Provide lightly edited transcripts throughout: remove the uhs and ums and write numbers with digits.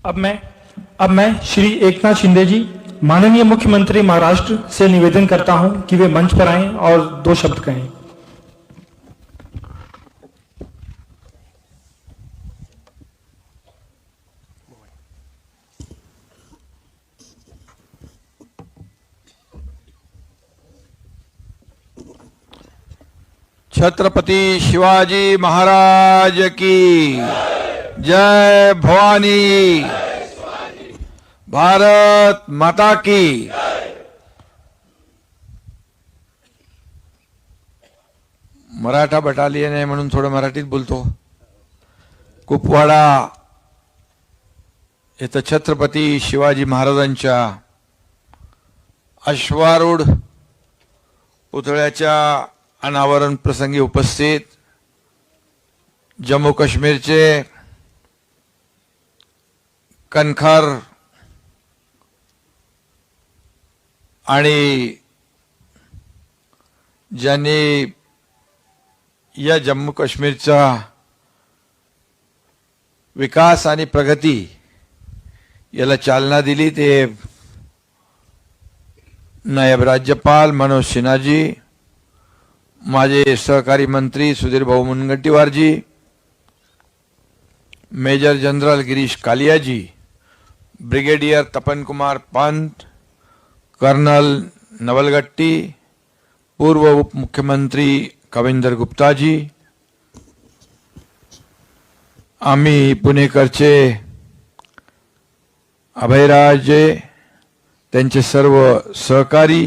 अब मैं श्री एकनाथ शिंदे जी, माननीय मुख्यमंत्री महाराष्ट्र से निवेदन करता हूं कि वे मंच पर आएं और 2 शब्द कहें। छत्रपति शिवाजी महाराज की जय। भवानी, भारत माता की। मराठा बटालियन आहे म्हणून थोडं मराठीत बोलतो। कुपवाडा इथं छत्रपती शिवाजी महाराजांच्या अश्वारूढ पुतळ्याच्या अनावरण प्रसंगी उपस्थित जम्मू काश्मीरचे कणखर आणि ज्यांनी या जम्मू काश्मीरचा विकास आणि प्रगती याला चालना दिली ते नायब राज्यपाल मनोज सिन्हा जी, माझे सहकारी मंत्री सुधीर भाऊ मुनगंटीवार जी, मेजर जनरल गिरीश कालिया जी, ब्रिगेडियर तपन कुमार पंत, कर्नल नवलगट्टी, पूर्व उप मुख्यमंत्री कविंदर गुप्ता जी, आम्ही पुणेकरचे अभयराजे, त्यांचे सर्व सहकारी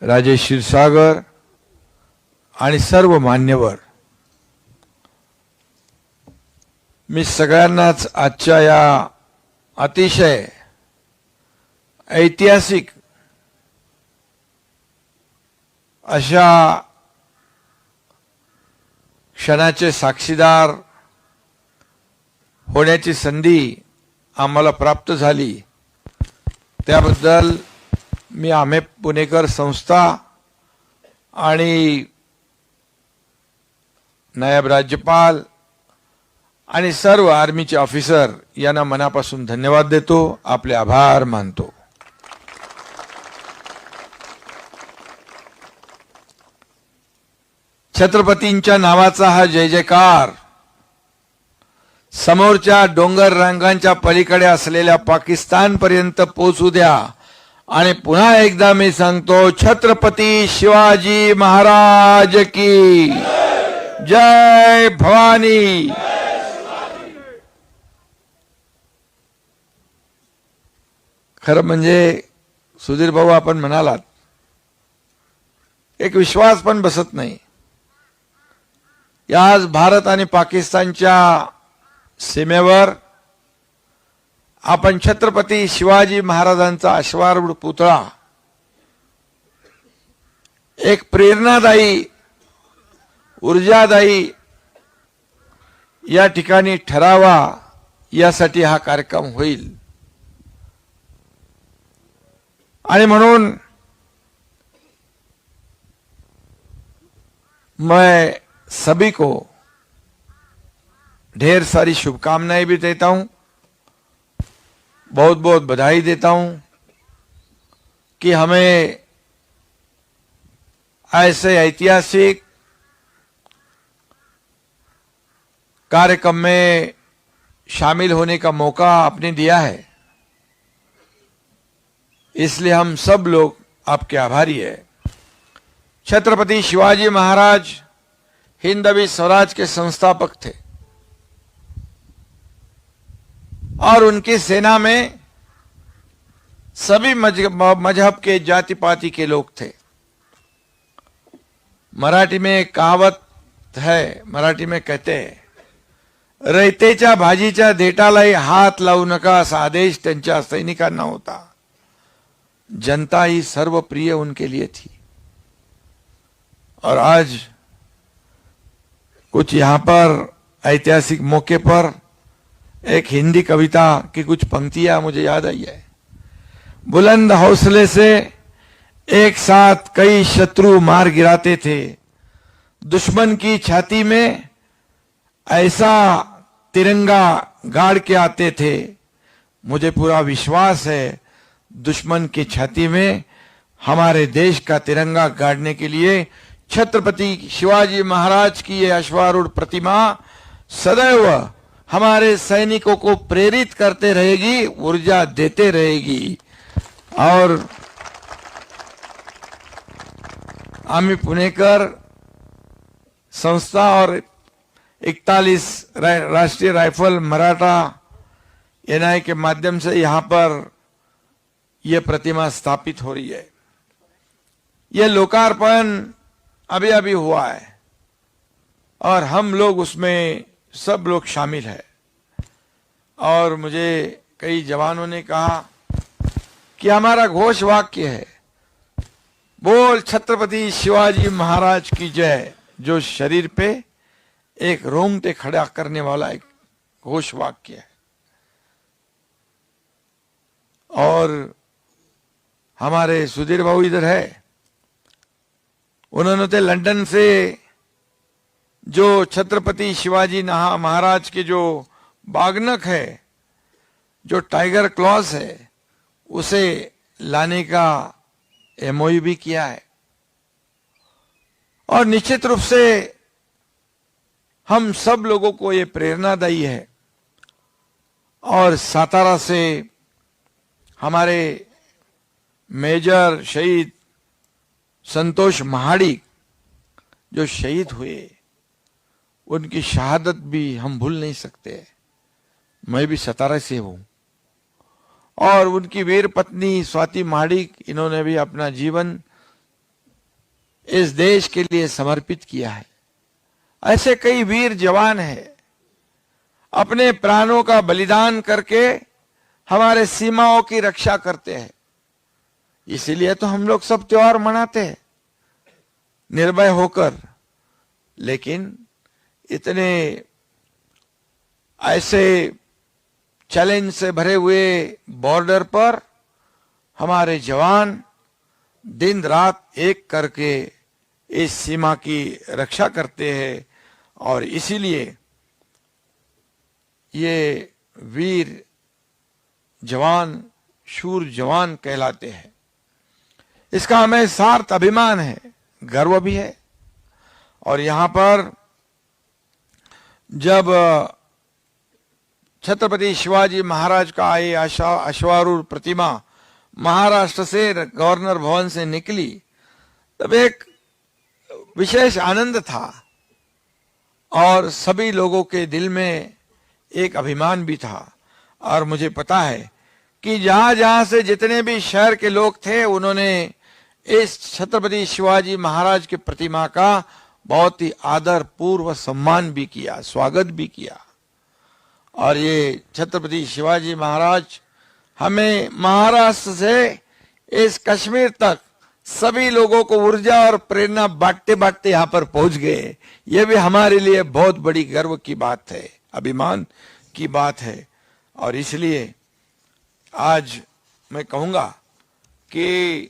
राजेश क्षीरसागर आणि सर्व मान्यवर, मी सगळ्यांनाच आजच्या या अतिशय ऐतिहासिक अशा क्षणाचे साक्षीदार होण्याची संधी आम्हाला प्राप्त झाली त्याबद्दल मी आम्ही पुणेकर संस्था आणि नायब राज्यपाल आणि सर्व आर्मीचे ऑफिसर यांना मनापासून धन्यवाद देतो, आपले आभार मानतो। छत्रपतींच्या नावाचा हा जय जयकार समोरच्या डोंगर रांगांच्या पलीकडे असलेल्या पाकिस्तान पर्यंत पोहोचू द्या आणि पुन्हा एकदा मी सांगतो, छत्रपती शिवाजी महाराज की जय। भवानी। खरं म्हणजे सुधीर भाऊ आपण म्हणालात, एक विश्वास पण बसत नाही। आज भारत आणि पाकिस्तानच्या सीमेवर आपण छत्रपती शिवाजी महाराजांचा अश्वारूढ पुतळा एक प्रेरणादायी ऊर्जादायी या ठिकाणी ठरावा यासाठी हा कार्यक्रम होईल। आणि म्हणून मैं सभी को ढेर सारी शुभकामनाएं भी देता हूं, बहुत बहुत बधाई देता हूं कि हमें ऐसे ऐतिहासिक कार्यक्रम में शामिल होने का मौका आपने दिया है, इसलिए हम सब लोग आपके आभारी हैं। छत्रपति शिवाजी महाराज हिंदवी स्वराज के संस्थापक थे और उनकी सेना में सभी मजहब के जाति पाति के लोग थे। मराठी में एक कहावत है, मराठी में कहते हैं, रयतेच्या भाजीच्या देठालाही हात लावू नका असा आदेश त्यांच्या सैनिकांना होता। जनता ही सर्वप्रिय उनके लिए थी। और आज कुछ यहाँ पर ऐतिहासिक मौके पर एक हिंदी कविता की कुछ पंक्तियां मुझे याद आई है। बुलंद हौसले से एक साथ कई शत्रु मार गिराते थे, दुश्मन की छाती में ऐसा तिरंगा गाड़ के आते थे, मुझे पूरा विश्वास है दुश्मन की छाती में हमारे देश का तिरंगा गाड़ने के लिए छत्रपति शिवाजी महाराज की ये अश्वारूढ़ प्रतिमा सदैव हमारे सैनिकों को प्रेरित करते रहेगी, ऊर्जा देते रहेगी। और आम्ही पुणेकर संस्था और 41 राष्ट्रीय राइफल मराठा एनआई के माध्यम से यहां पर यह प्रतिमा स्थापित हो रही है। यह लोकार्पण अभी अभी हुआ है और हम लोग उसमें सब लोग शामिल हैं। और मुझे कई जवानों ने कहा कि हमारा घोष वाक्य है, बोल छत्रपति शिवाजी महाराज की जय, जो शरीर पे एक रोंगटे खड़ा करने वाला एक घोष वाक्य है। और हमारे सुधीर बाबू इधर है, उन्होंने तो लंदन से जो छत्रपति शिवाजी महाराज के जो बागनक है, जो टाइगर क्लॉस है, उसे लाने का एमओयू भी किया है। और निश्चित रूप से हम सब लोगों को ये प्रेरणादायी है। और सातारा से हमारे मेजर शहीद संतोष महाडिक जो शहीद हुए, उनकी शहादत भी हम भूल नहीं सकते। मैं भी सातारा से हूं और उनकी वीर पत्नी स्वाति महाडिक, इन्होंने भी अपना जीवन इस देश के लिए समर्पित किया है। ऐसे कई वीर जवान हैं, अपने प्राणों का बलिदान करके हमारे सीमाओं की रक्षा करते हैं। इसीलिए तो हम लोग सब त्योहार मनाते हैं निर्भय होकर। लेकिन इतने ऐसे चैलेंज से भरे हुए बॉर्डर पर हमारे जवान दिन रात एक करके इस सीमा की रक्षा करते हैं। और इसीलिए ये वीर जवान, शूर जवान कहलाते हैं। इसका हमें सार्थ अभिमान है, गर्व भी है। और यहां पर जब छत्रपति शिवाजी महाराज का ये अश्वारूढ़ प्रतिमा महाराष्ट्र से गवर्नर भवन से निकली, तब एक विशेष आनंद था और सभी लोगों के दिल में एक अभिमान भी था। और मुझे पता है कि जहां जहां से जितने भी शहर के लोग थे, उन्होंने इस छत्रपति शिवाजी महाराज की प्रतिमा का बहुत ही आदर पूर्व सम्मान भी किया, स्वागत भी किया। और ये छत्रपति शिवाजी महाराज हमें महाराष्ट्र से इस कश्मीर तक सभी लोगों को ऊर्जा और प्रेरणा बांटते बांटते यहां पर पहुंच गए। ये भी हमारे लिए बहुत बड़ी गर्व की बात है, अभिमान की बात है। और इसलिए आज मैं कहूंगा कि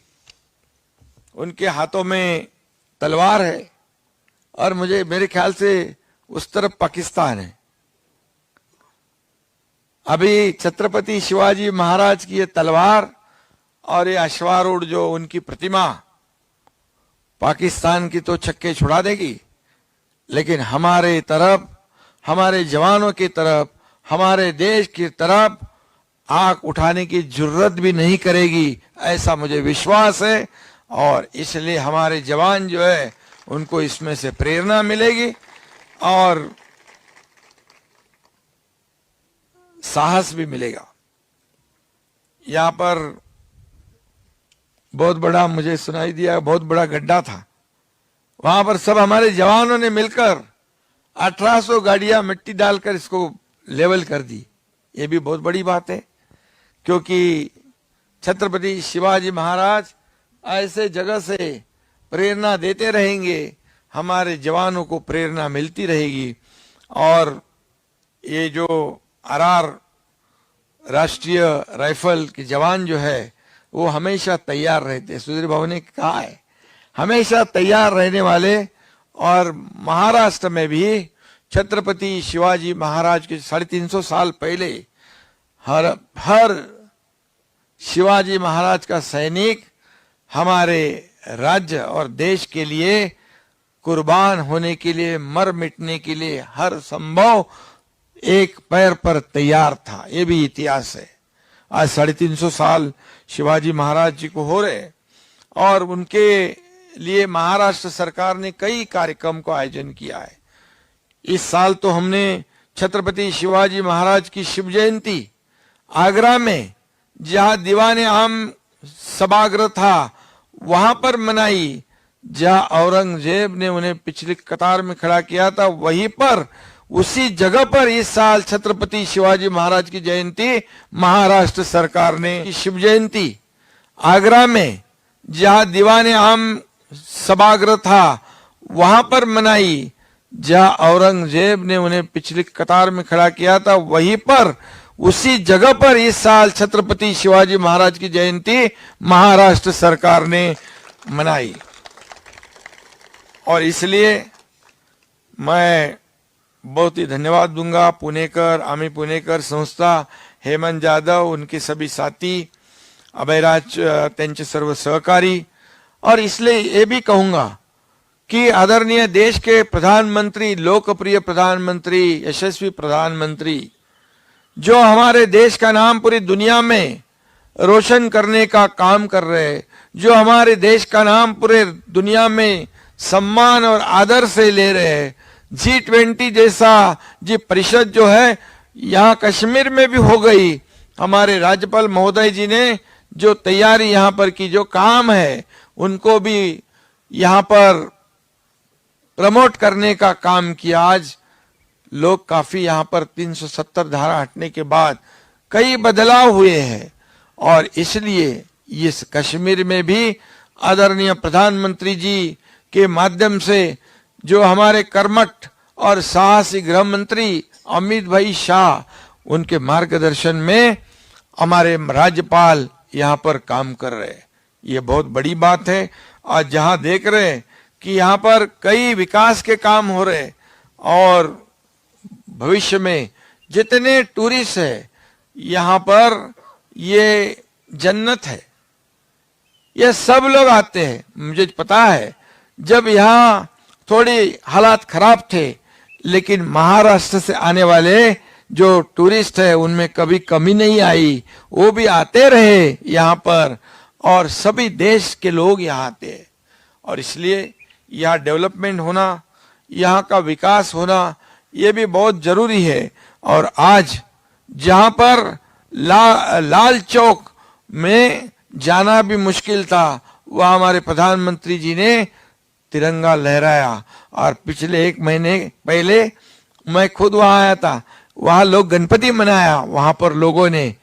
उनके हाथों में तलवार है और मेरे ख्याल से उस तरफ पाकिस्तान है। अभी छत्रपति शिवाजी महाराज की ये तलवार और ये अश्वारूढ़ जो उनकी प्रतिमा पाकिस्तान की तो छक्के छुड़ा देगी, लेकिन हमारे तरफ, हमारे जवानों की तरफ, हमारे देश की तरफ आंख उठाने की जरूरत भी नहीं करेगी, ऐसा मुझे विश्वास है। और इसलिए हमारे जवान जो है उनको इसमें से प्रेरणा मिलेगी और साहस भी मिलेगा। यहां पर बहुत बड़ा, मुझे सुनाई दिया, बहुत बड़ा गड्ढा था। वहां पर सब हमारे जवानों ने मिलकर 1800 गाड़ियां मिट्टी डालकर इसको लेवल कर दी। ये भी बहुत बड़ी बात है, क्योंकि छत्रपति शिवाजी महाराज ऐसे जगह से प्रेरणा देते रहेंगे, हमारे जवानों को प्रेरणा मिलती रहेगी। और ये जो आरआर राष्ट्रीय राइफल के जवान जो है वो हमेशा तैयार रहते हैं। सुधीर बाबू ने कहा है, हमेशा तैयार रहने वाले। और महाराष्ट्र में भी छत्रपति शिवाजी महाराज के 350 साल पहले हर शिवाजी महाराज का सैनिक हमारे राज्य और देश के लिए कुर्बान होने के लिए, मर मिटने के लिए हर संभव एक पैर पर तैयार था। ये भी इतिहास है। आज 350 साल शिवाजी महाराज जी को हो रहे और उनके लिए महाराष्ट्र सरकार ने कई कार्यक्रम को आयोजन किया है। इस साल तो हमने छत्रपति शिवाजी महाराज की शिव जयंती आगरा में, जहां दीवाने आम सभागृह था, वहां पर मनाई। जहां औरंगजेब ने उन्हें पिछली कतार में खड़ा किया था, वहीं पर उसी जगह पर इस साल छत्रपति शिवाजी महाराज की जयंती महाराष्ट्र सरकार ने शिव जयंती आगरा में, जहां दीवाने आम सभागृह था, वहां पर मनाई। जहां औरंगजेब ने उन्हें पिछली कतार में खड़ा किया था, वहीं पर उसी जगह पर इस साल छत्रपति शिवाजी महाराज की जयंती महाराष्ट्र सरकार ने मनाई। और इसलिए मैं बहुत ही धन्यवाद दूंगा पुणेकर, आम्ही पुणेकर संस्था, हेमंत जाधव, उनके सभी साथी, अभयराज, त्यांचे सर्व सहकारी। और इसलिए ये भी कहूंगा कि आदरणीय देश के प्रधानमंत्री, लोकप्रिय प्रधानमंत्री, यशस्वी प्रधानमंत्री, जो हमारे देश का नाम पूरी दुनिया में रोशन करने का काम कर रहे हैं, जो हमारे देश का नाम पूरे दुनिया में सम्मान और आदर से ले रहे हैं। G20 जैसा जी परिषद जो है यहाँ कश्मीर में भी हो गई। हमारे राज्यपाल महोदय जी ने जो तैयारी यहाँ पर की, जो काम है, उनको भी यहाँ पर प्रमोट करने का काम किया। आज लोग काफी यहाँ पर 370 धारा हटने के बाद कई बदलाव हुए हैं और इसलिए इस कश्मीर में भी आदरणीय प्रधानमंत्री जी के माध्यम से जो हमारे कर्मठ और साहसी गृह मंत्री अमित भाई शाह, उनके मार्गदर्शन में हमारे राज्यपाल यहाँ पर काम कर रहे हैं। ये बहुत बड़ी बात है। आज जहाँ देख रहे हैं कि यहाँ पर कई विकास के काम हो रहे और भविष्य में जितने टूरिस्ट है यहाँ पर, ये जन्नत है। ये सब लोग आते हैं। मुझे पता है जब यहाँ थोड़ी हालात खराब थे, लेकिन महाराष्ट्र से आने वाले जो टूरिस्ट है उनमें कभी कमी नहीं आई। वो भी आते रहे यहाँ पर और सभी देश के लोग यहाँ आते हैं। और इसलिए यहाँ डेवलपमेंट होना, यहाँ का विकास होना, ये भी बहुत जरूरी है। और आज जहाँ पर लाल चौक में जाना भी मुश्किल था, वह हमारे प्रधानमंत्री जी ने तिरंगा लहराया। और पिछले 1 महीने पहले मैं खुद वहां आया था, वहां लोग गणपति मनाया, वहां पर लोगों ने,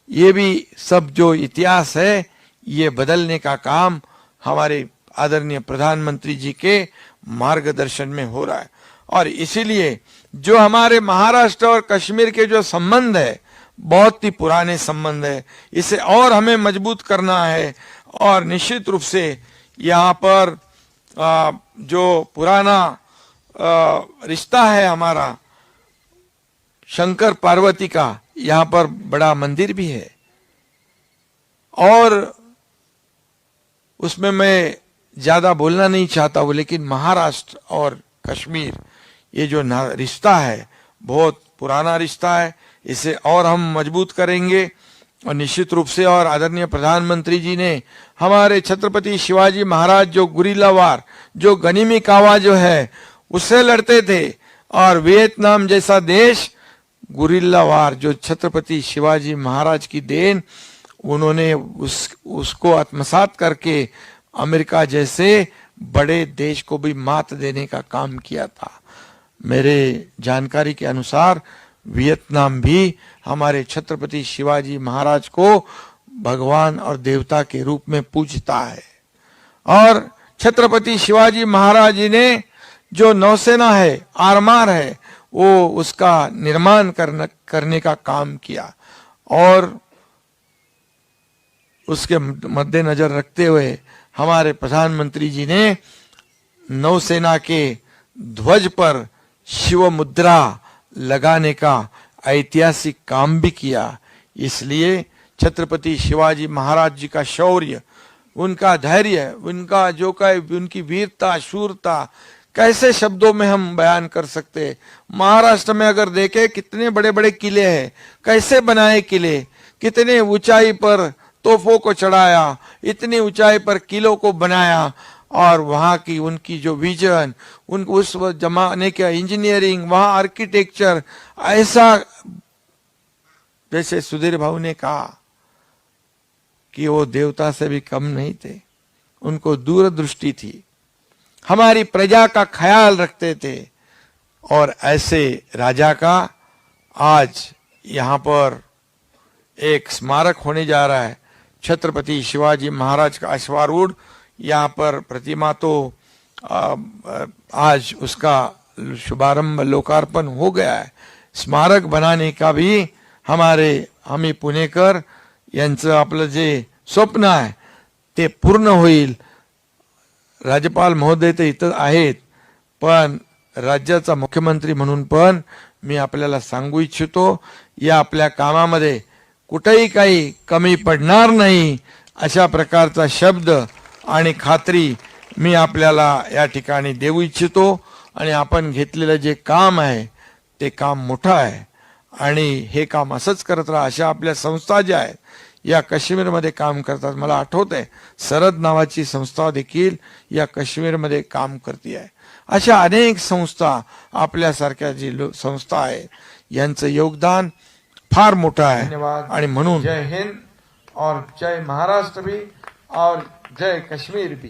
ये भी सब जो इतिहास है ये बदलने का काम हमारे आदरणीय प्रधानमंत्री जी के मार्गदर्शन में हो रहा है। और इसीलिए जो हमारे महाराष्ट्र और कश्मीर के जो संबंध है, बहुत ही पुराने संबंध है, इसे और हमें मजबूत करना है। और निश्चित रूप से यहाँ पर जो पुराना रिश्ता है हमारा शंकर पार्वती का, यहाँ पर बड़ा मंदिर भी है। और उसमें मैं ज्यादा बोलना नहीं चाहता हूं, लेकिन महाराष्ट्र और कश्मीर ये जो रिश्ता है बहुत पुराना रिश्ता है। इसे और हम मजबूत करेंगे। और निश्चित रूप से और आदरणीय प्रधानमंत्री जी ने हमारे छत्रपति शिवाजी महाराज जो गुरिल्ला वार, जो गनीमी कावा जो है उससे लड़ते थे, और वियतनाम जैसा देश गुरिल्ला वार जो छत्रपति शिवाजी महाराज की देन, उन्होंने उसको आत्मसात करके अमेरिका जैसे बड़े देश को भी मात देने का काम किया था। मेरे जानकारी के अनुसार वियतनाम भी हमारे छत्रपति शिवाजी महाराज को भगवान और देवता के रूप में पूजता है। और छत्रपति शिवाजी महाराज जी ने जो नौसेना है, आरमार है, वो उसका निर्माण करने का काम किया। और उसके मद्देनजर रखते हुए हमारे प्रधानमंत्री जी ने नौसेना के ध्वज पर शिव मुद्रा लगाने का ऐतिहासिक काम भी किया। इसलिए छत्रपति शिवाजी महाराज जी का शौर्य, उनका धैर्य, उनका जो कहे, उनकी वीरता, शूरता कैसे शब्दों में हम बयान कर सकते। महाराष्ट्र में अगर देखें कितने बड़े बड़े किले हैं, कैसे बनाए किले, कितने ऊंचाई पर तोपों को चढ़ाया, इतनी ऊंचाई पर किलों को बनाया, और वहां की उनकी जो विजन, उनको उस जमाने का इंजीनियरिंग, वहां आर्किटेक्चर ऐसा, जैसे सुधीर भाऊ ने कहा कि वो देवता से भी कम नहीं थे, उनको दूरदृष्टि थी, हमारी प्रजा का ख्याल रखते थे। और ऐसे राजा का आज यहाँ पर एक स्मारक होने जा रहा है। छत्रपति शिवाजी महाराज का अश्वारूढ़ यहाँ पर प्रतिमा तो आज उसका शुभारंभ, लोकार्पण हो गया है। स्मारक बनाने का भी आम्ही पुणेकर यांचं आपलं जे स्वप्न आहे ते पूर्ण होईल। राज्यपाल महोदय तर इथं आहेत, पण राज्याचा मुख्यमंत्री म्हणून पण मी आपल्याला सांगू इच्छितो, या आपल्या कामामध्ये कुठेही काही कमी पडणार नाही, अशा प्रकारचा शब्द आणि खात्री मी आपल्याला या ठिकाणी देऊ इच्छितो। आणि आपण घेतलेलं जे काम आहे ते काम मोठं आहे, आणि हे काम असंच करत राहा। अशा आपल्या संस्था ज्या आहेत या काश्मीरमध्ये काम करतात। मला आठवतंय सरद नावाची संस्था देखील या काश्मीरमध्ये काम करते आहे। अशा अनेक संस्था, आपल्यासारख्या जी संस्था आहे, यांचं योगदान फार मोठं आहे। धन्यवाद। आणि म्हणून जय हिंद और जय महाराष्ट्र भी और जय कश्मीर भी।